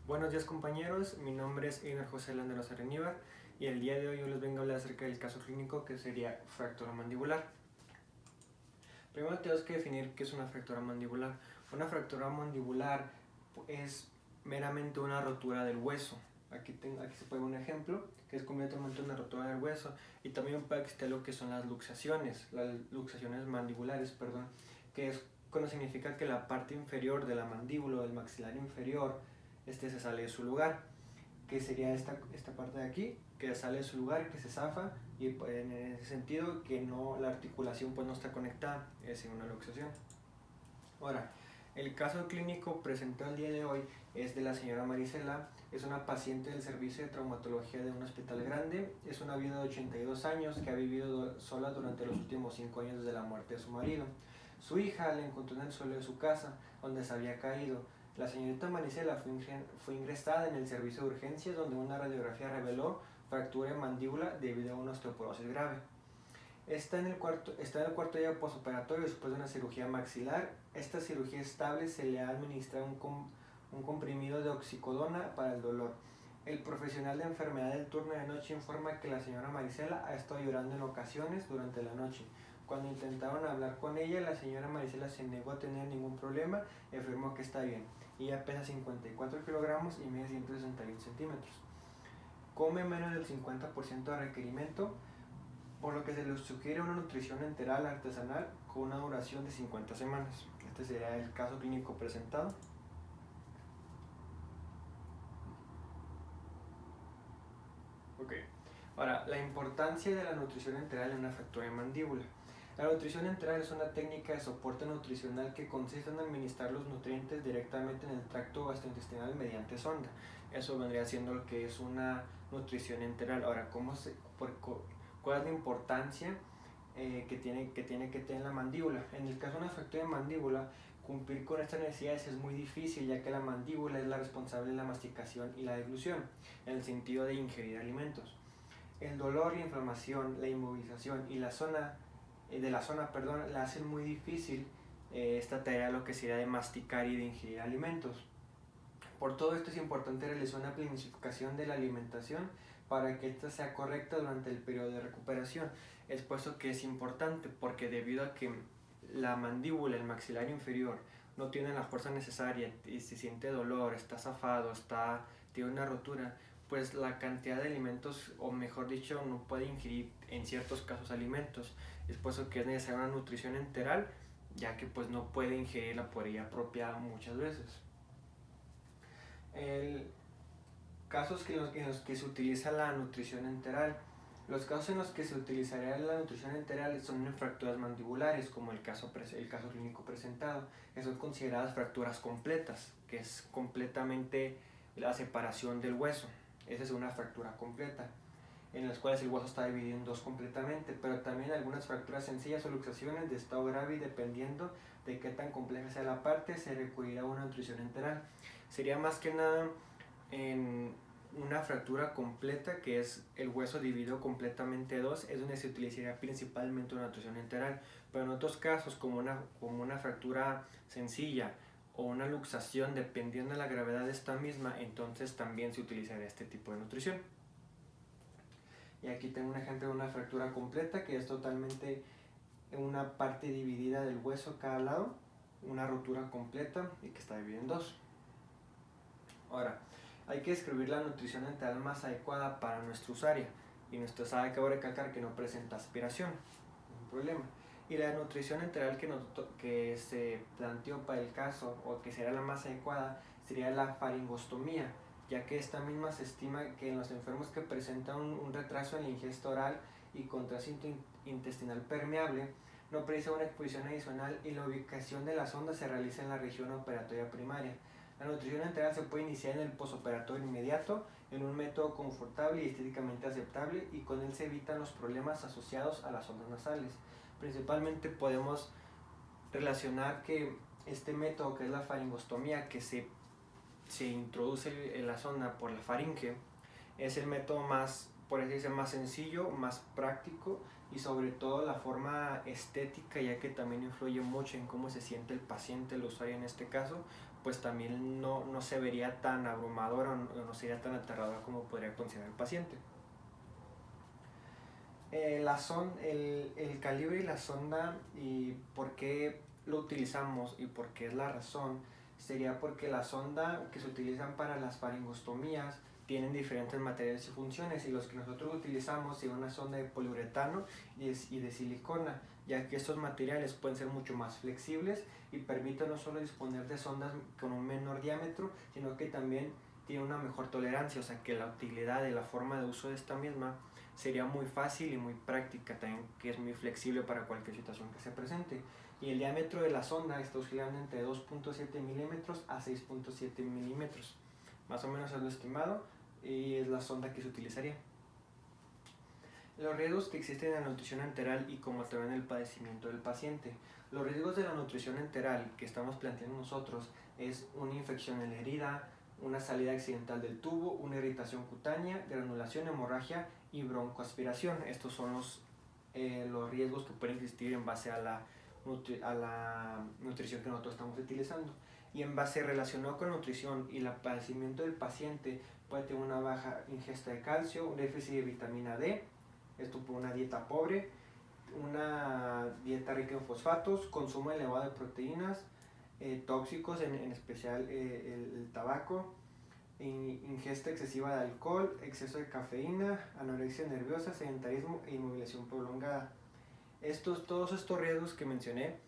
Buenos días compañeros, mi nombre es Einar José Landeros Areníbar y el día de hoy yo les vengo a hablar acerca del caso clínico que sería fractura mandibular. Primero tenemos que definir qué es una fractura mandibular. Una fractura mandibular es meramente una rotura del hueso. Aquí se puede ver un ejemplo que es completamente una rotura del hueso, y también puede existir lo que son las luxaciones mandibulares, perdón, que es cuando significa que la parte inferior de la mandíbula o del maxilar inferior se sale de su lugar, que sería esta parte de aquí, que sale de su lugar, que se zafa, y en ese sentido que no, la articulación pues no está conectada, es una luxación. Ahora, el caso clínico presentado el día de hoy es de la señora Marisela. Es una paciente del servicio de traumatología de un hospital grande. Es una viuda de 82 años que ha vivido sola durante los últimos 5 años desde la muerte de su marido. Su hija la encontró en el suelo de su casa, donde se había caído. La señorita Marisela fue ingresada en el servicio de urgencias, donde una radiografía reveló fractura de mandíbula debido a una osteoporosis grave. Está en el cuarto día postoperatorio después de una cirugía maxilar. Esta cirugía estable se le ha administrado un comprimido de oxicodona para el dolor. El profesional de enfermedad del turno de noche informa que la señora Marisela ha estado llorando en ocasiones durante la noche. Cuando intentaron hablar con ella, la señora Marisela se negó a tener ningún problema y afirmó que está bien. Ella pesa 54 kilogramos y mide 161 centímetros. Come menos del 50% de requerimiento, por lo que se les sugiere una nutrición enteral artesanal con una duración de 50 semanas. Este sería el caso clínico presentado. Ok. Ahora, la importancia de la nutrición enteral en una fractura de mandíbula. La nutrición enteral es una técnica de soporte nutricional que consiste en administrar los nutrientes directamente en el tracto gastrointestinal mediante sonda. Eso vendría siendo lo que es una nutrición enteral. Ahora, ¿cuál es la importancia que tiene que tener la mandíbula? En el caso de una fractura de mandíbula, cumplir con estas necesidades es muy difícil, ya que la mandíbula es la responsable de la masticación y la deglución, en el sentido de ingerir alimentos. El dolor, la inflamación, la inmovilización y la zona la hacen muy difícil esta tarea, lo que sería de masticar y de ingerir alimentos. Por todo esto es importante realizar una planificación de la alimentación para que ésta sea correcta durante el periodo de recuperación. Es puesto que es importante porque debido a que la mandíbula, el maxilar inferior, no tiene la fuerza necesaria y se siente dolor, está zafado, tiene una rotura, pues la cantidad de alimentos, o mejor dicho, no puede ingerir en ciertos casos alimentos. Es por eso que es necesaria una nutrición enteral, ya que pues no puede ingerirla por ella propia muchas veces. El casos en los que se utiliza la nutrición enteral. Los casos en los que se utilizaría la nutrición enteral son en fracturas mandibulares, como el caso clínico presentado, que son consideradas fracturas completas, que es completamente la separación del hueso. Esa es una fractura completa, en las cuales el hueso está dividido en dos completamente, pero también algunas fracturas sencillas o luxaciones de estado grave, y dependiendo de qué tan compleja sea la parte, se recurrirá a una nutrición enteral. Sería más que nada en una fractura completa, que es el hueso dividido completamente en dos, es donde se utilizaría principalmente una nutrición enteral. Pero en otros casos, como una fractura sencilla o una luxación, dependiendo de la gravedad de esta misma, entonces también se utilizaría este tipo de nutrición. Y aquí tengo un ejemplo de una fractura completa, que es totalmente una parte dividida del hueso a cada lado, una rotura completa y que está dividida en dos. Ahora, hay que describir la nutrición enteral más adecuada para nuestra usuaria, y nuestra usuaria acabo de recalcar que no presenta aspiración, un problema. Y la nutrición enteral que se planteó para el caso, o que será la más adecuada, sería la faringostomía, ya que esta misma se estima que en los enfermos que presentan un retraso en la ingesta oral y con tránsito intestinal permeable, no precisa una exposición adicional, y la ubicación de la sonda se realiza en la región operatoria primaria. La nutrición enteral se puede iniciar en el postoperatorio inmediato, en un método confortable y estéticamente aceptable, y con él se evitan los problemas asociados a las ondas nasales. Principalmente podemos relacionar que este método, que es la faringostomía, que se introduce en la sonda por la faringe, es el método más, por así decirlo, más sencillo, más práctico, y sobre todo la forma estética, ya que también influye mucho en cómo se siente el paciente, el usuario en este caso, pues también no se vería tan abrumadora o no sería tan aterradora como podría considerar el paciente. El calibre y la sonda, y por qué lo utilizamos y por qué es la razón, sería porque la sonda que se utilizan para las faringostomías tienen diferentes materiales y funciones, y los que nosotros utilizamos son una sonda de poliuretano y de silicona, ya que estos materiales pueden ser mucho más flexibles y permiten no solo disponer de sondas con un menor diámetro, sino que también tiene una mejor tolerancia, o sea que la utilidad y la forma de uso de esta misma sería muy fácil y muy práctica también, que es muy flexible para cualquier situación que se presente. Y el diámetro de la sonda está oscilando entre 2.7 milímetros a 6.7 milímetros, más o menos es lo estimado, y es la sonda que se utilizaría. Los riesgos que existen en la nutrición enteral y cómo se ve en el padecimiento del paciente. Los riesgos de la nutrición enteral que estamos planteando nosotros es una infección en la herida, una salida accidental del tubo, una irritación cutánea, granulación, hemorragia y broncoaspiración. Estos son los riesgos que pueden existir en base a la nutrición que nosotros estamos utilizando. Y en base relacionado con la nutrición y el padecimiento del paciente, puede tener una baja ingesta de calcio, un déficit de vitamina D, esto por una dieta pobre, una dieta rica en fosfatos, consumo elevado de proteínas, tóxicos, en especial el tabaco, ingesta excesiva de alcohol, exceso de cafeína, anorexia nerviosa, sedentarismo e inmovilización prolongada. Todos estos riesgos que mencioné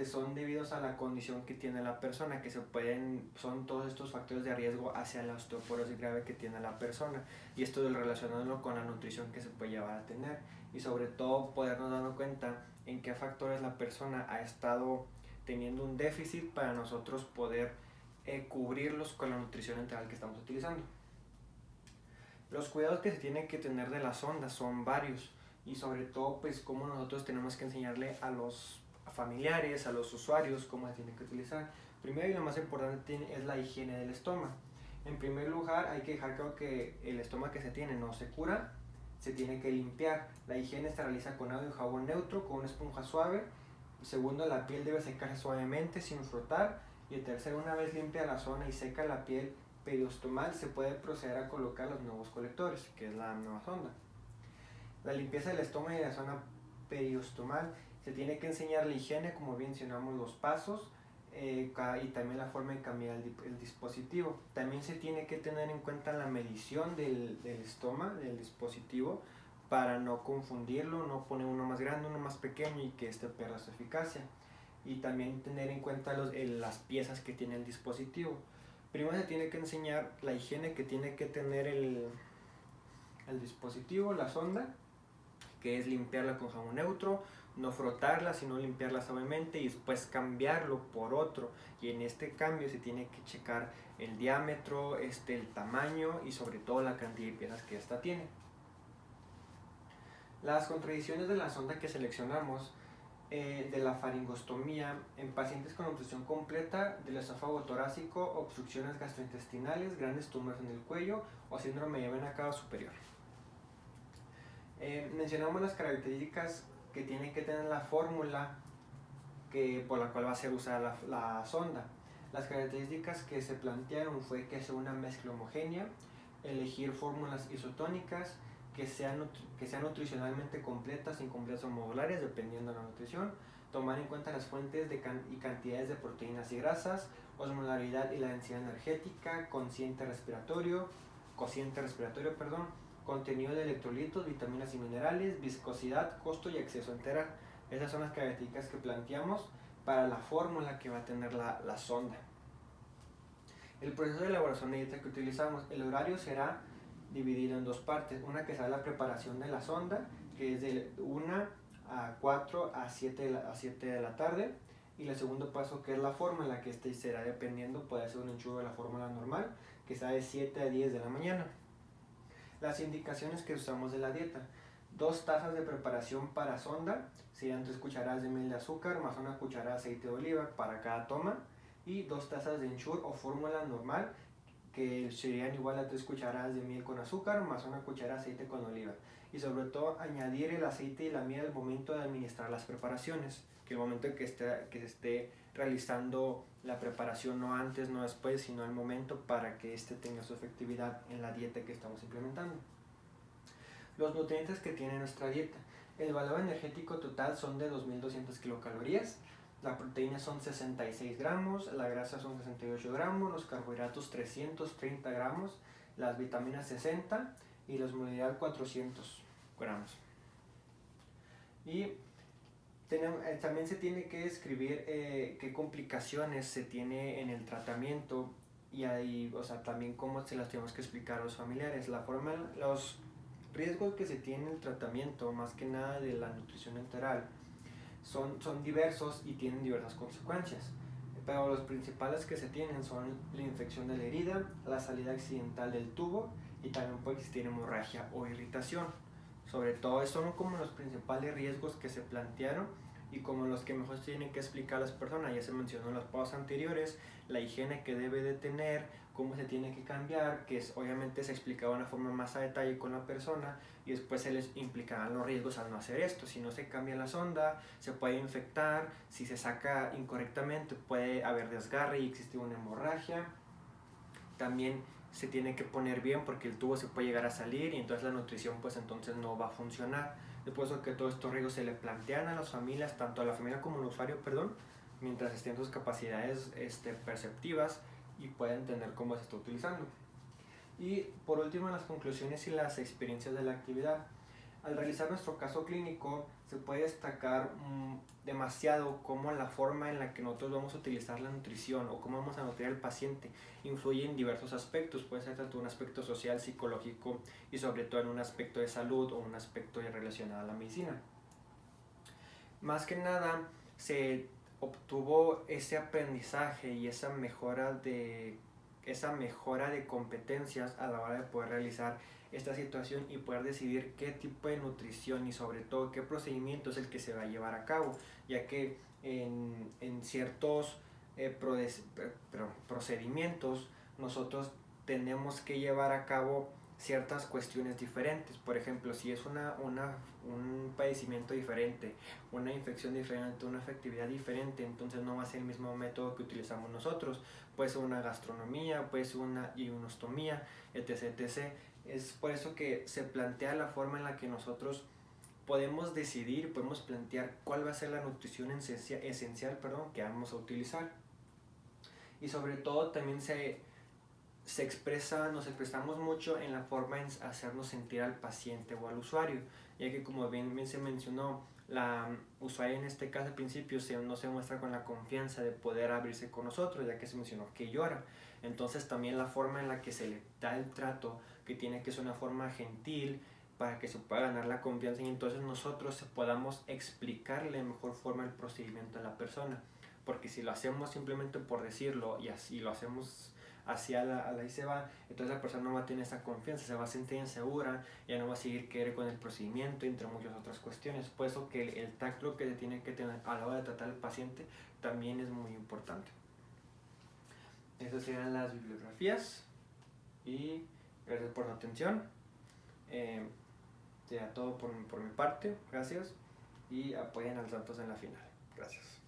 son debidos a la condición que tiene la persona, que son todos estos factores de riesgo hacia la osteoporosis grave que tiene la persona, y esto relacionándolo con la nutrición que se puede llevar a tener, y sobre todo podernos dar cuenta en qué factores la persona ha estado teniendo un déficit para nosotros poder cubrirlos con la nutrición enteral que estamos utilizando. Los cuidados que se tienen que tener de la sonda son varios, y sobre todo pues cómo nosotros tenemos que enseñarle a los familiares, a los usuarios cómo se tiene que utilizar. Primero y lo más importante es la higiene del estómago. En primer lugar, hay que dejar claro que el estómago que se tiene no se cura, se tiene que limpiar. La higiene se realiza con agua y jabón neutro, con una esponja suave. Segundo, la piel debe secarse suavemente sin frotar. Y tercero, una vez limpia la zona y seca la piel periostomal, se puede proceder a colocar los nuevos colectores, que es la nueva sonda. La limpieza del estómago y de la zona periostomal, se tiene que enseñar la higiene, como bien mencionamos, los pasos, y también la forma de cambiar el dispositivo. También se tiene que tener en cuenta la medición del estómago, del dispositivo, para no confundirlo, no poner uno más grande, uno más pequeño y que pierda su eficacia. Y también tener en cuenta las piezas que tiene el dispositivo. Primero se tiene que enseñar la higiene que tiene que tener el dispositivo, la sonda, que es limpiarla con jabón neutro, no frotarla, sino limpiarla suavemente y después cambiarlo por otro. Y en este cambio se tiene que checar el diámetro, el tamaño y sobre todo la cantidad de piezas que esta tiene. Las contradicciones de la sonda que seleccionamos de la faringostomía en pacientes con obstrucción completa del esófago torácico, obstrucciones gastrointestinales, grandes tumores en el cuello o síndrome de vena cava superior. Mencionamos las características que tiene que tener la fórmula por la cual va a ser usada la sonda. Las características que se plantearon fue que sea una mezcla homogénea, elegir fórmulas isotónicas, que sean nutricionalmente completas, incompletas o modulares, dependiendo de la nutrición, tomar en cuenta las fuentes y cantidades de proteínas y grasas, osmolaridad y la densidad energética, cociente respiratorio, contenido de electrolitos, vitaminas y minerales, viscosidad, costo y acceso enteral. Esas son las características que planteamos para la fórmula que va a tener la sonda. El proceso de elaboración de dieta que utilizamos, el horario será dividido en dos partes. Una que será la preparación de la sonda, que es de 1 a 4 a 7 de la tarde. Y el segundo paso, que es la fórmula, que será dependiendo, puede ser un enchufe de la fórmula normal, que será de 7 a 10 de la mañana. Las indicaciones que usamos de la dieta: 2 tazas de preparación para sonda, serían 3 cucharadas de miel de azúcar más 1 cucharada de aceite de oliva para cada toma, y 2 tazas de ensure o fórmula normal que serían igual a 3 cucharadas de miel con azúcar más una cucharada de aceite con oliva. Y sobre todo añadir el aceite y la miel al momento de administrar las preparaciones, que el momento en que se esté realizando la preparación, no antes, no después, sino al momento, para que este tenga su efectividad en la dieta que estamos implementando. Los nutrientes que tiene nuestra dieta. El valor energético total son de 2.200 kilocalorías. La proteína son 66 gramos, la grasa son 68 gramos, los carbohidratos 330 gramos, las vitaminas 60 y la osmolaridad 400 gramos. Y también se tiene que describir qué complicaciones se tiene en el tratamiento y ahí, o sea, también cómo se las tenemos que explicar a los familiares. Los riesgos que se tienen en el tratamiento, más que nada de la nutrición enteral, son diversos y tienen diversas consecuencias, pero los principales que se tienen son la infección de la herida, la salida accidental del tubo y también puede existir hemorragia o irritación. Sobre todo, estos son como los principales riesgos que se plantearon y como los que mejor se tienen que explicar a las personas. Ya se mencionó en los pasos anteriores, la higiene que debe de tener, cómo se tiene que cambiar, que obviamente se explicaba de una forma más a detalle con la persona, y después se les implicarán los riesgos al no hacer esto. Si no se cambia la sonda, se puede infectar, si se saca incorrectamente puede haber desgarre y existir una hemorragia. También se tiene que poner bien porque el tubo se puede llegar a salir y entonces la nutrición pues entonces no va a funcionar. Después de que todos estos riesgos se le plantean a las familias, tanto a la familia como al usuario, mientras estén sus capacidades perceptivas y pueden entender cómo se está utilizando. Y por último, las conclusiones y las experiencias de la actividad. Al realizar nuestro caso clínico se puede destacar demasiado cómo la forma en la que nosotros vamos a utilizar la nutrición o cómo vamos a nutrir al paciente influye en diversos aspectos. Puede ser tanto un aspecto social, psicológico y sobre todo en un aspecto de salud o un aspecto relacionado a la medicina. Más que nada se obtuvo ese aprendizaje y esa mejora de competencias a la hora de poder realizar esta situación y poder decidir qué tipo de nutrición y sobre todo qué procedimiento es el que se va a llevar a cabo, ya que en ciertos procedimientos nosotros tenemos que llevar a cabo ciertas cuestiones diferentes. Por ejemplo, si es un padecimiento diferente, una infección diferente, una efectividad diferente, entonces no va a ser el mismo método que utilizamos nosotros. Puede ser una gastronomía, puede ser una ionostomía, etc, etc. Es por eso que se plantea la forma en la que nosotros podemos decidir, podemos plantear cuál va a ser la nutrición esencial que vamos a utilizar. Y sobre todo también nos expresamos mucho en la forma en hacernos sentir al paciente o al usuario, ya que como bien se mencionó, la usuaria en este caso al principio no se muestra con la confianza de poder abrirse con nosotros, ya que se mencionó que llora. Entonces también la forma en la que se le da el trato, que tiene que ser una forma gentil para que se pueda ganar la confianza y entonces nosotros podamos explicarle de mejor forma el procedimiento a la persona. Porque si lo hacemos simplemente por decirlo y así lo hacemos hacia ahí se va, entonces la persona no va a tener esa confianza, se va a sentir insegura, ya no va a seguir querer con el procedimiento, entre muchas otras cuestiones. Por eso que el tacto que se tiene que tener a la hora de tratar al paciente también es muy importante. Esas serían las bibliografías y gracias por su atención. Sería todo por mi parte, gracias y apoyen al Santos en la final. Gracias.